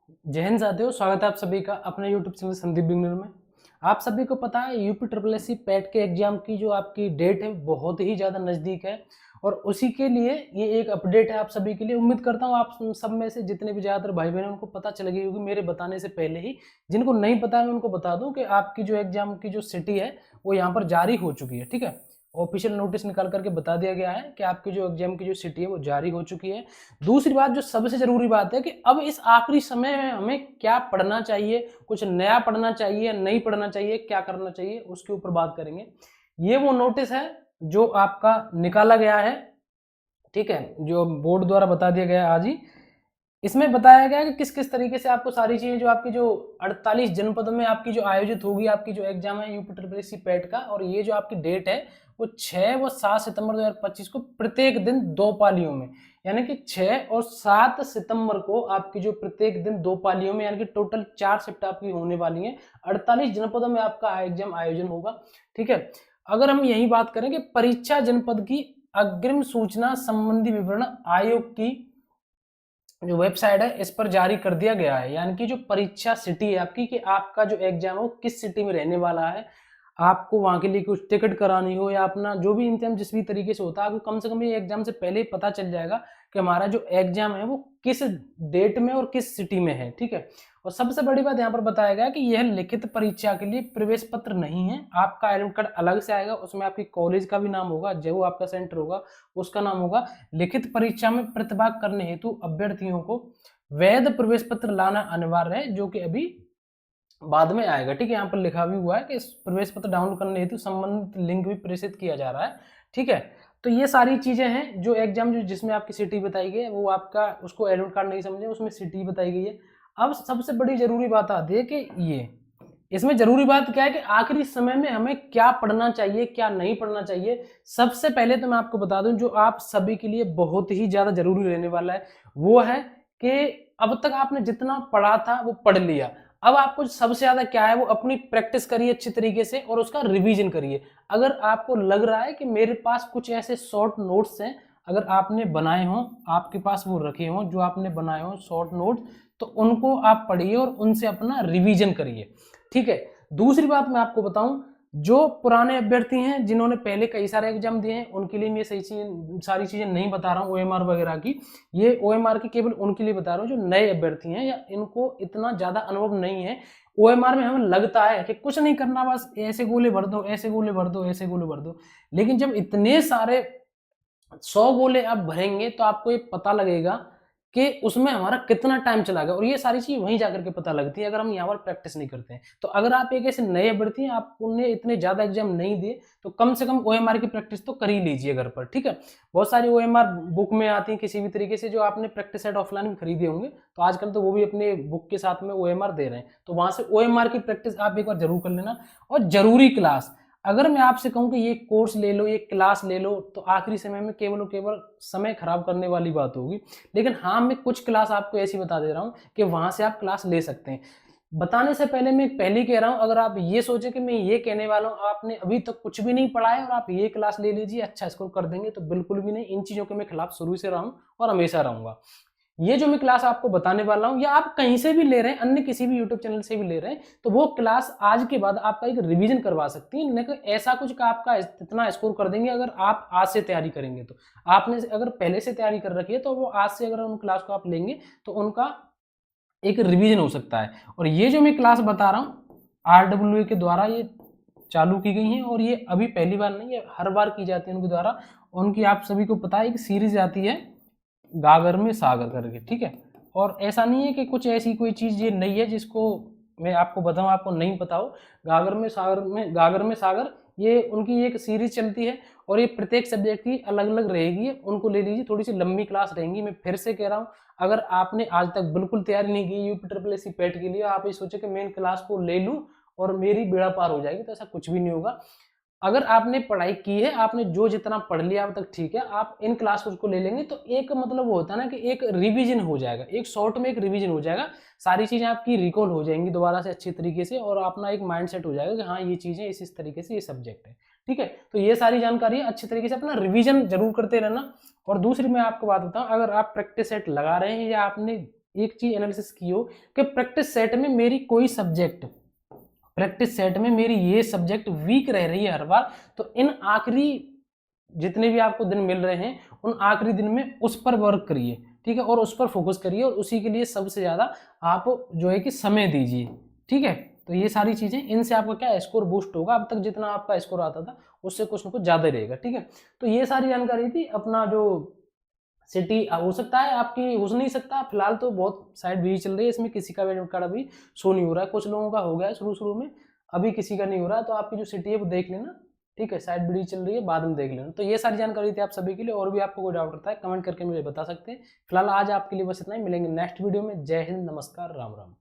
जय हिंद साथियों, स्वागत है आप सभी का अपने यूट्यूब चैनल संदीप बिगनर में। आप सभी को पता है UP triple S C PET के एग्जाम की जो आपकी डेट है बहुत ही ज़्यादा नज़दीक है और उसी के लिए ये एक अपडेट है आप सभी के लिए। उम्मीद करता हूँ आप सब में से जितने भी ज़्यादातर भाई बहन उनको पता चल गई होगी मेरे बताने से पहले ही। जिनको नहीं पता है मैं उनको बता दूँ कि आपकी जो एग्जाम की जो सिटी है वो यहाँ पर जारी हो चुकी है। ठीक है, ऑफिशियल नोटिस निकाल करके बता दिया गया है कि आपकी जो एग्जाम की जो सिटी है वो जारी हो चुकी है। दूसरी बात जो सबसे जरूरी बात है कि अब इस आखिरी समय में हमें क्या पढ़ना चाहिए, कुछ नया पढ़ना चाहिए, नहीं पढ़ना चाहिए, क्या करना चाहिए, उसके ऊपर बात करेंगे। ये वो नोटिस है जो आपका निकाला गया है, ठीक है, जो बोर्ड द्वारा बता दिया गया आज ही। इसमें बताया गया है कि किस किस तरीके से आपको सारी चीजें जो आपकी जो 48 जनपदों में आपकी जो आयोजित होगी आपकी जो एग्जाम है UP triple S C PET का, और ये जो आपकी डेट है वो 6 व 7 सितंबर 2025 को प्रत्येक दिन 2 पालियों में, यानी कि 6 और 7 सितंबर को आपकी जो प्रत्येक दिन 2 पालियों में यानी कि टोटल 4 शिफ्ट आपकी होने वाली है। 48 जनपदों में आपका एग्जाम आयोजन होगा। ठीक है, अगर हम यही बात करें कि परीक्षा जनपद की अग्रिम सूचना संबंधी विवरण आयोग की जो वेबसाइट है इस पर जारी कर दिया गया है, यानी कि जो परीक्षा सिटी है आपकी कि आपका जो एग्जाम हो किस सिटी में रहने वाला है, आपको वहां के लिए कुछ टिकट करानी हो या अपना जो भी इंतजाम जिस भी तरीके से होता है आपको कम से कम ये एग्जाम से पहले ही पता चल जाएगा कि हमारा जो एग्जाम है वो किस डेट में और किस सिटी में है। ठीक है, और सबसे बड़ी बात यहाँ पर बताया गया कि यह लिखित परीक्षा के लिए प्रवेश पत्र नहीं है, आपका एडमिट कार्ड अलग से आएगा, उसमें आपकी कॉलेज का भी नाम होगा, जो आपका सेंटर होगा उसका नाम होगा। लिखित परीक्षा में प्रतिभाग करने हेतु अभ्यर्थियों को वैध प्रवेश पत्र लाना अनिवार्य है, जो कि अभी बाद में आएगा। ठीक है, यहाँ पर लिखा भी हुआ है कि इस प्रवेश पत्र डाउनलोड करने हेतु संबंधित लिंक भी प्रेषित किया जा रहा है। ठीक है, तो ये सारी चीजें हैं जो एग्जाम जो जिसमें आपकी सिटी बताई गई है वो आपका उसको एडमिट कार्ड नहीं समझे, उसमें सिटी बताई गई है। अब सबसे बड़ी जरूरी बात आती है कि ये इसमें जरूरी बात क्या है कि आखिरी समय में हमें क्या पढ़ना चाहिए क्या नहीं पढ़ना चाहिए। सबसे पहले तो मैं आपको बता दूं जो आप सभी के लिए बहुत ही ज्यादा जरूरी रहने वाला है वो है कि अब तक आपने जितना पढ़ा था वो पढ़ लिया। अब आपको सबसे ज्यादा क्या है वो अपनी प्रैक्टिस करिए अच्छी तरीके से और उसका रिवीजन करिए। अगर आपको लग रहा है कि मेरे पास कुछ ऐसे शॉर्ट नोट्स हैं, अगर आपने बनाए हों, आपके पास वो रखे हों जो आपने बनाए हों शॉर्ट नोट्स, तो उनको आप पढ़िए और उनसे अपना रिवीजन करिए। ठीक है, दूसरी बात मैं आपको बताऊं जो पुराने अभ्यर्थी हैं जिन्होंने पहले कई सारे एग्जाम दिए हैं उनके लिए मैं सारी चीजें नहीं बता रहा हूँ ओएमआर वगैरह की, ये ओएमआर की केवल उनके लिए बता रहा हूँ जो नए अभ्यर्थी हैं या इनको इतना ज्यादा अनुभव नहीं है। ओएमआर में हमें लगता है कि कुछ नहीं करना, बस ऐसे गोले भर दो, ऐसे गोले भर दो, ऐसे गोले भर दो, लेकिन जब इतने सारे 100 गोले आप भरेंगे तो आपको ये पता लगेगा कि उसमें हमारा कितना टाइम चला गया, और ये सारी चीज वहीं जाकर के पता लगती है अगर हम यहाँ पर प्रैक्टिस नहीं करते हैं। तो अगर आप एक ऐसे नए अभ्यर्थी हैं, आपने इतने ज्यादा एग्जाम नहीं दिए, तो कम से कम ओएमआर की प्रैक्टिस तो कर ही लीजिए घर पर। ठीक है, बहुत सारी ओएमआर बुक में आती है किसी भी तरीके से जो आपने प्रैक्टिस सेट ऑफलाइन भी खरीदे होंगे, तो आजकल तो वो भी अपने बुक के साथ में ओएमआर दे रहे हैं, तो वहां से ओएमआर की प्रैक्टिस आप एक बार जरूर कर लेना। और जरूरी क्लास, अगर मैं आपसे कहूं कि ये कोर्स ले लो, ये क्लास ले लो, तो आखिरी समय में केवल और केवल समय खराब करने वाली बात होगी। लेकिन हाँ, मैं कुछ क्लास आपको ऐसी बता दे रहा हूं कि वहां से आप क्लास ले सकते हैं। बताने से पहले मैं पहले ही कह रहा हूं, अगर आप ये सोचे कि मैं ये कहने वाला हूं आपने अभी तक कुछ भी नहीं पढ़ा है और आप ये क्लास ले लीजिए अच्छा स्कोर कर देंगे, तो बिल्कुल भी नहीं। इन चीजों के मैं खिलाफ शुरू से रहा हूं और हमेशा रहूंगा। ये जो मैं क्लास आपको बताने वाला हूं या आप कहीं से भी ले रहे हैं, अन्य किसी भी यूट्यूब चैनल से भी ले रहे हैं, तो वो क्लास आज के बाद आपका एक रिवीजन करवा सकती है। लेकिन ऐसा कुछ का आपका इतना स्कोर कर देंगे अगर आप आज से तैयारी करेंगे। तो आपने अगर पहले से तैयारी कर रखी है तो वो आज से अगर उन क्लास को आप लेंगे तो उनका एक रिवीजन हो सकता है। और ये जो मैं क्लास बता रहा हूँ RWA के द्वारा ये चालू की गई है और ये अभी पहली बार नहीं, ये हर बार की जाती है उनके द्वारा। उनकी आप सभी को पता है एक सीरीज आती है गागर में सागर करके। ठीक है, और ऐसा नहीं है कि कुछ ऐसी कोई चीज ये नहीं है जिसको मैं आपको बताऊं आपको नहीं पता हो। गागर में सागर ये उनकी एक सीरीज चलती है और ये प्रत्येक सब्जेक्ट की अलग अलग रहेगी, उनको ले लीजिए, थोड़ी सी लंबी क्लास रहेंगी। मैं फिर से कह रहा हूँ, अगर आपने आज तक बिल्कुल तैयारी नहीं की UP triple S C PET के लिए, आप ये सोचे कि मैं इन क्लास को ले लूँ और मेरी बेड़ा पार हो जाएगी, तो ऐसा कुछ भी नहीं होगा। अगर आपने पढ़ाई की है, आपने जो जितना पढ़ लिया अब तक, ठीक है, आप इन क्लास को ले लेंगे तो एक मतलब वो होता है ना कि एक रिवीजन हो जाएगा, एक शॉर्ट में एक रिवीजन हो जाएगा, सारी चीजें आपकी रिकॉल हो जाएंगी दोबारा से अच्छी तरीके से, और अपना एक माइंड सेट हो जाएगा कि हाँ ये चीजें इस तरीके से ये सब्जेक्ट है। ठीक है, तो ये सारी जानकारी है, अच्छी तरीके से अपना रिवीजन जरूर करते रहना। और दूसरी मैं आपको बात बताऊं, अगर आप प्रैक्टिस सेट लगा रहे हैं या आपने एक चीज एनालिसिस की हो कि प्रैक्टिस सेट में मेरी कोई सब्जेक्ट, प्रैक्टिस सेट में मेरी ये सब्जेक्ट वीक रह रही है हर बार, तो इन आखिरी जितने भी आपको दिन मिल रहे हैं उन आखिरी दिन में उस पर वर्क करिए, ठीक है, और उस पर फोकस करिए और उसी के लिए सबसे ज्यादा आप जो है कि समय दीजिए, ठीक है। तो ये सारी चीजें, इनसे आपका क्या स्कोर बूस्ट होगा, अब तक जितना आपका स्कोर आता था उससे कुछ ना कुछ ज्यादा रहेगा, ठीक है। तो ये सारी जानकारी थी। अपना जो सिटी हो सकता है आपकी हो नहीं सकता, फिलहाल तो बहुत साइड भी चल रही है, इसमें किसी का वेट कार्ड अभी शो नहीं हो रहा है, कुछ लोगों का हो गया है शुरू में, अभी किसी का नहीं हो रहा है। तो आपकी जो सिटी है वो देख लेना, ठीक है, साइड बीडी चल रही है, बाद में देख लेना। तो ये सारी जानकारी थी आप सभी के लिए, और भी आपको कोई डाउट रहता है कमेंट करके मुझे बता सकते हैं। फिलहाल आज आपके लिए बस इतना ही, मिलेंगे नेक्स्ट वीडियो में। जय हिंद, नमस्कार, राम राम।